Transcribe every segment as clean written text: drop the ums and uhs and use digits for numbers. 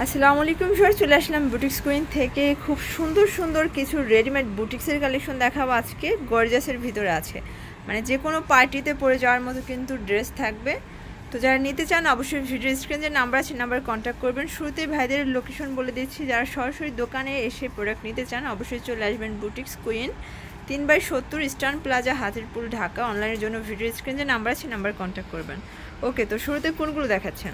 আসসালামু আলাইকুম ভিউয়ার্স, চলে আসলাম বুটিক্স কুইন থেকে। খুব সুন্দর সুন্দর কিছু রেডিমেড বুটিক্সের কালেকশন দেখাবো আজকে। গর্জাসের ভিতরে আছে, মানে যে কোনো পার্টিতে পরে যাওয়ার মতো কিন্তু ড্রেস থাকবে। তো যারা নিতে চান অবশ্যই ভিডিও স্ক্রিনে যে নাম্বার আছে নাম্বার কন্ট্যাক্ট করবেন। শুরুতেই ভাইদের লোকেশন বলে দিচ্ছি, যারা সরাসরি দোকানে এসে প্রোডাক্ট নিতে চান অবশ্যই চলে আসবেন Boutiques Queen, 3/70 Eastern Plaza, Hatirpool, Dhaka. অনলাইনের জন্য ভিডিও স্ক্রিনে যে নাম্বার আছে নাম্বার কন্ট্যাক্ট করবেন। ওকে, তো শুরুতে কোনগুলো দেখাচ্ছেন?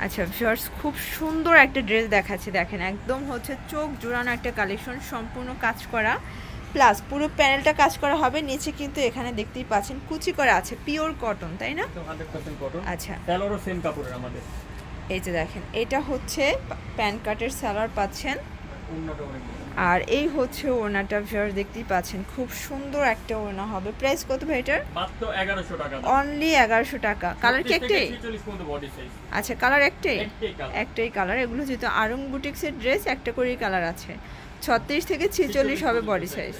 আচ্ছা ভিউয়ার্স, খুব সুন্দর একটা ড্রেস দেখাচ্ছে, দেখেন একদম হচ্ছে চোখ জোড়ানো একটা কালেকশন, সম্পূর্ণ কাজ করা, প্লাস পুরো প্যানেলটা কাজ করা হবে। নিচে কিন্তু এখানে দেখতেই পাচ্ছেন কুচি করা আছে, পিওর কটন, তাই না? 100% কটন। আচ্ছা, সালোয়ারও সেম কাপড়ের আমাদের। এই যে দেখেন, এটা হচ্ছে প্যান কাটের সালোয়ার পাচ্ছেন, ওড়নাটা অনেক বড়। আর এই হচ্ছে ওড়নাটা। ভিউয়ার্স দেখতেই পাচ্ছেন খুব সুন্দর একটা ওড়না হবে। প্রাইস কত ভাই এটার? মাত্র 1100 টাকা। অনলি 1100 টাকা। কালার কি একটাই? 46 পর্যন্ত বডি সাইজ। আচ্ছা, কালার একটাই? একটাই কালার। এগুলো যেহেতু আরং বুটিক্সের ড্রেস, একটা করেই কালার আছে। 36 থেকে 46 হবে বডি সাইজ।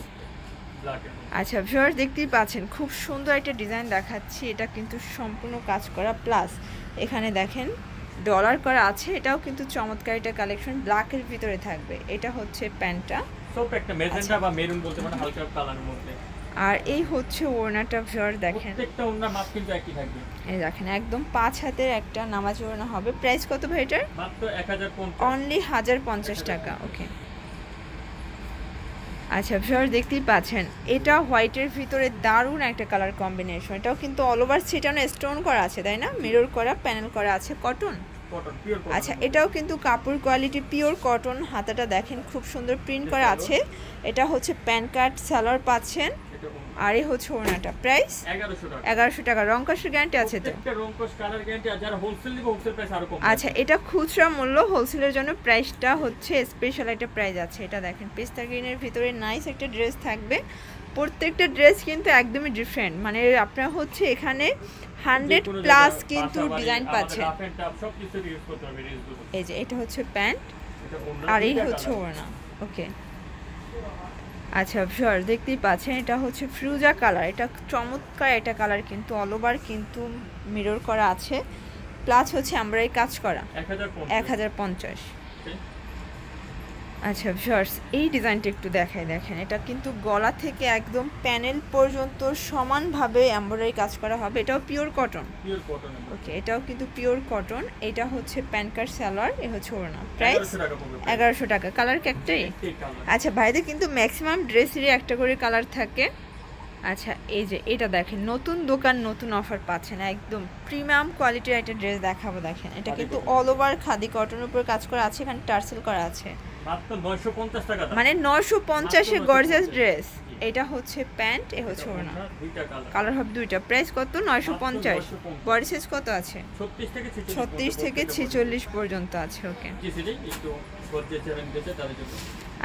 আচ্ছা ভিউয়ার্স দেখতেই পাচ্ছেন খুব সুন্দর একটা ডিজাইন দেখাচ্ছি। এটা কিন্তু সম্পূর্ণ কাজ করা, প্লাস এখানে দেখেন ডলার করা আছে। এটাও কিন্তু চমৎকার একটা কালেকশন, ব্ল্যাকের ভিতরে থাকবে। এটা হচ্ছে প্যান্টটা, সব একটা মেজেন্টা বা মেরুন বলতে পারেন, হালকা কালারের মধ্যে। আর এই হচ্ছে ওড়নাটা। ভিউয়ার দেখেন প্রত্যেকটা ওড়নার মাপ কিন্তু একই থাকবে। এই দেখেন একদম 5 হাতের একটা নামাজি ওড়না হবে। প্রাইস কত ভাই এটার? মাত্র 1050। অনলি 1050 টাকা। ওকে, আচ্ছা ভিউয়ার দেখতেই পাচ্ছেন এটা হোয়াইটের ভিতরে দারুণ একটা কালার কম্বিনেশন। এটাও কিন্তু অল ওভার ছিটানো স্টোন করা আছে, তাই না? মিরর করা, প্যানেল করা আছে, কটন। আচ্ছা, এটাও কিন্তু কাপড় কোয়ালিটি পিওর কটন। হাতাটা দেখেন খুব সুন্দর প্রিন্ট করা আছে। এটা হচ্ছে প্যান কাট সালোয়ার পাচ্ছেন, আর এই হচ্ছে ওড়নাটা। প্রাইস 1100 টাকা। রং কষের গ্যারান্টি আছে তো? আচ্ছা, এটা খুচরা মূল্য, হোলসেলের জন্য প্রাইসটা হচ্ছে স্পেশাল একটা প্রাইস আছে। এটা দেখেন পেস্তা গ্রিনের ভিতরে নাইস একটা ড্রেস থাকবে। প্রত্যেকটা ড্রেস কিন্তু একদমই ডিফারেন্ট, মানে আপনারা হচ্ছে এখানে 100+ কিন্তু ডিজাইন পাচ্ছেন। এই যে এটা হচ্ছে প্যান্ট, আর এই হচ্ছে ওড়না। ওকে, আচ্ছা ভিউয়ার দেখতেই পাচ্ছেন এটা হচ্ছে ফিরোজা কালার। এটা চমৎকার একটা কালার, কিন্তু অল ওভার কিন্তু মিরর করা আছে, প্লাস হচ্ছে আমরা এই কাজ করা 1050। আচ্ছা ভিউয়ার্স, এই ডিজাইনটা একটু দেখাই। দেখেন এটা কিন্তু গলা থেকে একদম প্যানেল পর্যন্ত সমানভাবে এমব্রয়ডারি কাজ করা হবে। এটাও পিওর কটন। ওকে, এটাও কিন্তু পিওর কটন। এটা হচ্ছে প্যান কাট সালোয়ার, এ হচ্ছে ওড়না। প্রাইস 1100 টাকা। কালার কি একটাই? আচ্ছা, ভাইদের কিন্তু ম্যাক্সিমাম ড্রেসেরই একটা করে কালার থাকে। আচ্ছা, এই যে এটা দেখেন নতুন দোকান নতুন অফার পাচ্ছেন, একদম প্রিমিয়াম কোয়ালিটির একটা ড্রেস দেখাবো। দেখেন এটা কিন্তু অল ওভার খাদি কটনের উপর কাজ করা আছে, এখানে টার্সেল করা আছে, মাত্র 950 টাকা। মানে 950 এ গর্জিয়াস ড্রেস। এটা হচ্ছে প্যান্ট, এ হচ্ছে ওড়না। কালার হবে দুইটা। প্রাইস কত? 950। বডি সাইজ কত আছে? 36 থেকে 46 পর্যন্ত আছে। ওকে,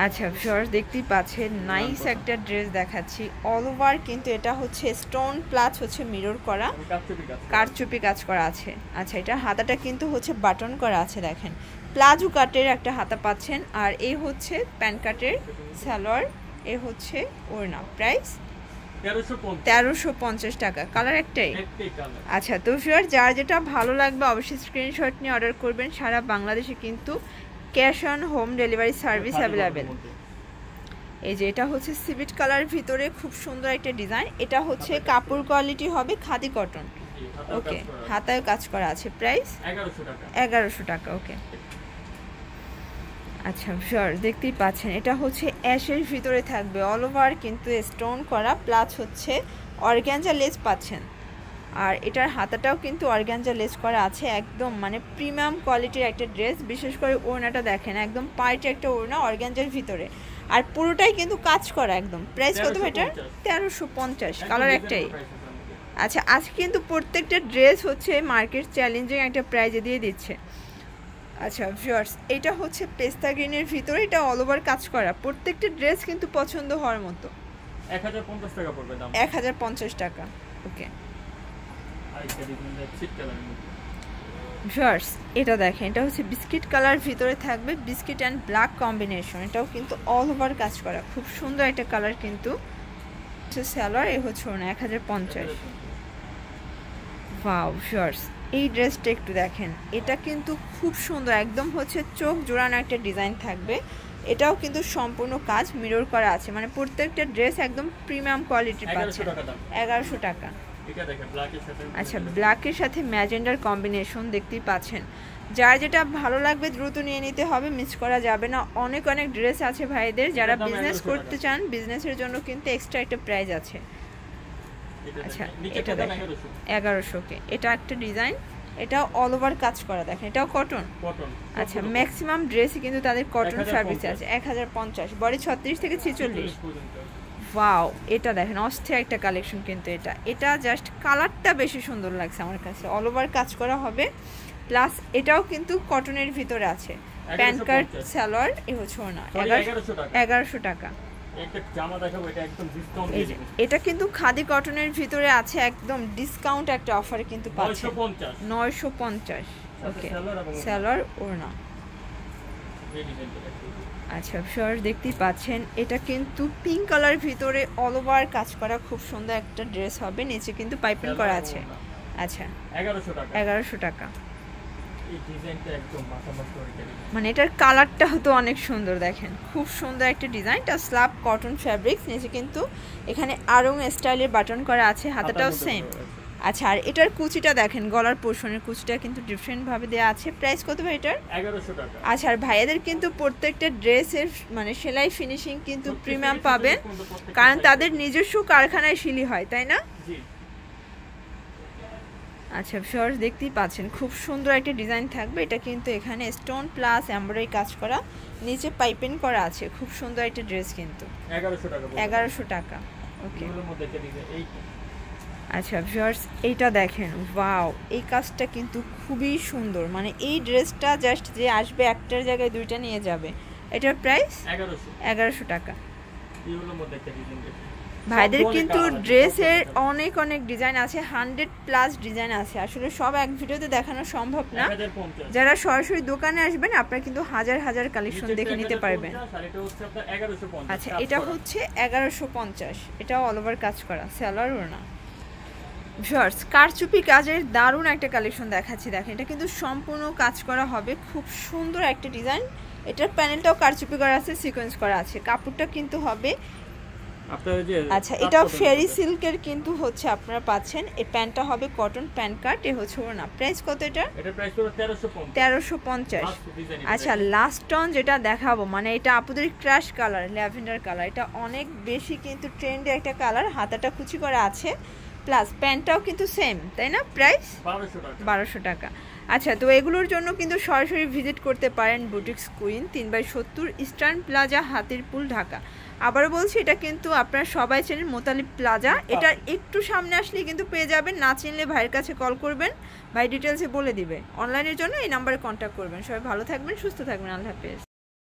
আচ্ছা ভিউয়ার্স দেখতেই পাচ্ছেন নাইস একটা ড্রেস দেখাচ্ছি। অল ওভার কিন্তু এটা হচ্ছে স্টোন প্লাস হচ্ছে মিরর করা, কারচুপি কাজ করা আছে। আচ্ছা, এটা হাতাটা কিন্তু হচ্ছে বাটন করা আছে, দেখেন প্লাজো কাটের একটা হাতা পাচ্ছেন, আর এই হচ্ছে প্যান কাটের সালোয়ার, এ হচ্ছে ওড়না। প্রাইস 1350 টাকা। কালার একটাই? আচ্ছা, তো ভিউয়ার যার যেটা ভালো লাগবে অবশ্যই স্ক্রিনশট নিয়ে অর্ডার করবেন। সারা বাংলাদেশে কিন্তু cash on home delivery service available. এই যে এটা হচ্ছে সিভিট কালার ভিতরে খুব সুন্দর একটা ডিজাইন। এটা হচ্ছে কাপড় কোয়ালিটি হবে খাদি কটন। ওকে, হাতায় কাজ করা আছে। প্রাইস 1100 টাকা। ওকে, আচ্ছা শিওর দেখতেই পাচ্ছেন এটা হচ্ছে অ্যাশের ভিতরে থাকবে, অল ওভার কিন্তু স্টোন করা, প্লাস হচ্ছে অর্গানজা লেস পাচ্ছেন, আর এটার হাতাটাও কিন্তু অর্গানজা লেস করা আছে। একদম মানে প্রিমিয়াম কোয়ালিটির একটা ড্রেস। বিশেষ করে ওড়নাটা দেখেন একদম পার্টি একটা ওড়না অর্গানজার ভিতরে, আর পুরোটাই কিন্তু কাজ করা একদম। প্রাইস কত এটার? 1350। কালার একটাই। আচ্ছা, আজকে কিন্তু প্রত্যেকটা ড্রেস হচ্ছে মার্কেট চ্যালেঞ্জিং একটা প্রাইজে দিয়ে দিচ্ছে। আচ্ছা ভিউয়ার্স, এটা হচ্ছে পেস্তা গ্রিনের ভিতরে, এটা অল ওভার কাজ করা। প্রত্যেকটা ড্রেস কিন্তু পছন্দ হওয়ার মতো। 1050 টাকা পড়বে দাম। 1050 টাকা। ওকে ভিউয়ার্স, এটা দেখেন এটা হচ্ছে বিস্কিট কালার ভিতরে থাকবে, বিস্কিট অ্যান্ড ব্ল্যাক কম্বিনেশন। এটাও কিন্তু অল ওভার কাজ করা, খুব সুন্দর একটা কালার। কিন্তু সালোয়ার এ হচ্ছে না 1050। ওয়াও ভিউয়ার্স, এই ড্রেসটা একটু দেখেন, এটা কিন্তু খুব সুন্দর, একদম হচ্ছে চোখ জোড়ানো একটা ডিজাইন থাকবে। এটাও কিন্তু সম্পূর্ণ কাজ মিরর করা আছে, মানে প্রত্যেকটা ড্রেস একদম প্রিমিয়াম কোয়ালিটির পাচ্ছেন। 1100 টাকা। আচ্ছা, ব্ল্যাকের সাথে ম্যাজেন্ডার কম্বিনেশন দেখতেই পাচ্ছেন। যার যেটা ভালো লাগবে দ্রুত নিয়ে নিতে হবে, মিস করা যাবে না। অনেক অনেক ড্রেস আছে ভাইদের, যারা বিজনেস করতে চান বিজনেসের জন্য কিন্তু এক্সট্রা একটা প্রাইস আছে। আচ্ছা, এটা দেখেন 1100-কে। এটা একটা ডিজাইন, এটা অল ওভার কাজ করা, দেখেন এটাও কটন। আচ্ছা, ম্যাক্সিমাম ড্রেসই কিন্তু তাদের কটন ফ্যাব্রিক আছে। 1050, বডি 36 থেকে 46। ওয়াও, এটা দেখেন অস্থির একটা কালেকশন কিন্তু। এটা জাস্ট কালারটা বেশি সুন্দর লাগছে আমার কাছে। অল ওভার কাজ করা হবে, প্লাস এটাও কিন্তু কটনের ভিতরে আছে। প্যান্ট কাট সালোয়ার, এ হচ্ছে না 1100 টাকা। এটা কিন্তু খাদি কটনের ভিতরে আছে, একদম ডিসকাউন্ট একটা অফারে কিন্তু পাচ্ছেন 950। ওকে, সালোয়ার ওড়না। আচ্ছা ভিউয়ার্স, দেখতেই পাচ্ছেন এটা কিন্তু পিঙ্ক কালার ভিতরে অল ওভার কাজ করা, খুব সুন্দর একটা ড্রেস হবে। নিচে কিন্তু পাইপিং করা আছে। আচ্ছা, 1100 টাকা। মানে এটার কালারটা তো অনেক সুন্দর, দেখেন খুব সুন্দর একটা ডিজাইন। এটা স্ল্যাব কটন ফ্যাব্রিক্স, নিচে কিন্তু এখানে আরং স্টাইলের বাটন করা আছে, হাতাটাও সেম। আচ্ছা, আর এটার কুচিটা দেখেন, গলার পোর্শনের কুচিটা কিন্তু ডিফারেন্ট ভাবে দেওয়া আছে। প্রাইস কত ভাই এটার? 1100 টাকা। আচ্ছা, আর ভাইয়াদের কিন্তু প্রত্যেকটা ড্রেসের মানে সেলাই ফিনিশিং কিন্তু প্রিমিয়াম পাবেন, কারণ তাদের নিজস্ব কারখানায় শিলি হয়, তাই না? জি। আচ্ছা ভিউয়ার্স, দেখতেই পাচ্ছেন খুব সুন্দর একটা ডিজাইন থাকবে। এটা কিন্তু এখানে স্টোন প্লাস এমব্রয়ডারি কাজ করা, নিচে পাইপিং করা আছে। খুব সুন্দর একটা ড্রেস কিন্তু 1100 টাকা। ওকে, আচ্ছা ভিউয়ার্স, এইটা দেখেন, ওয়াও, এই কাজটা কিন্তু খুবই সুন্দর। মানে এই ড্রেসটা জাস্ট যে আসবে একটার জায়গায় দুইটা নিয়ে যাবে। এটার প্রাইস 1100 টাকা। ভাইদের কিন্তু ড্রেসের অনেক অনেক ডিজাইন আছে, 100+ ডিজাইন আছে। আসলে সব এক ভিডিওতে দেখানো সম্ভব না। যারা সরাসরি দোকানে আসবেন আপনারা কিন্তু হাজার হাজার কালেকশন দেখে নিতে পারবেন। আচ্ছা, এটা হচ্ছে 1150। এটাও অল ওভার কাজ করা, সালোয়ার ওড়না। ভিউয়ার্স, কারচুপি কাজের দারুণ একটা কালেকশন দেখাচ্ছি। দেখেন এটা কিন্তু সম্পূর্ণ কাজ করা হবে, খুব সুন্দর একটা ডিজাইন। এটার প্যানেলটাও কারচুপি করা আছে, সিকোয়েন্স করা আছে। কাপড়টা কিন্তু হবে আচ্ছা, এটাও ফেরি সিল্কের কিন্তু হচ্ছে আপনারা পাচ্ছেন। এই প্যান্টটা হবে কটন প্যান্ট কাট, এ হচ্ছে ওড়না। প্রাইস কত এটা? এটা প্রাইস হলো 1350। আচ্ছা, লাস্ট টন যেটা দেখাবো, মানে এটা আপুদের ক্রাশ কালার, ল্যাভেন্ডার কালার। এটা অনেক বেশি কিন্তু ট্রেন্ডি একটা কালার। হাতাটা কুচি করা আছে, প্লাস প্যান্টটাও কিন্তু সেম, তাই না? প্রাইস 1200 টাকা। আচ্ছা, তো এগুলোর জন্য কিন্তু সরাসরি ভিজিট করতে পারেন Boutiques Queen, 3/70 Eastern Plaza, Hatirpool, Dhaka. আবারও বলছি, এটা কিন্তু আপনারা সবাই চেনেন মোতালিব প্লাজা। এটার একটু সামনে আসলে কিন্তু পেয়ে যাবেন। না চিনলে ভাইয়ের কাছে কল করবেন, ভাই ডিটেলসে বলে দিবে। অনলাইনের জন্য এই নাম্বারে কন্ট্যাক্ট করবেন। সবাই ভালো থাকবেন, সুস্থ থাকবেন। আল্লাহ হাফেজ।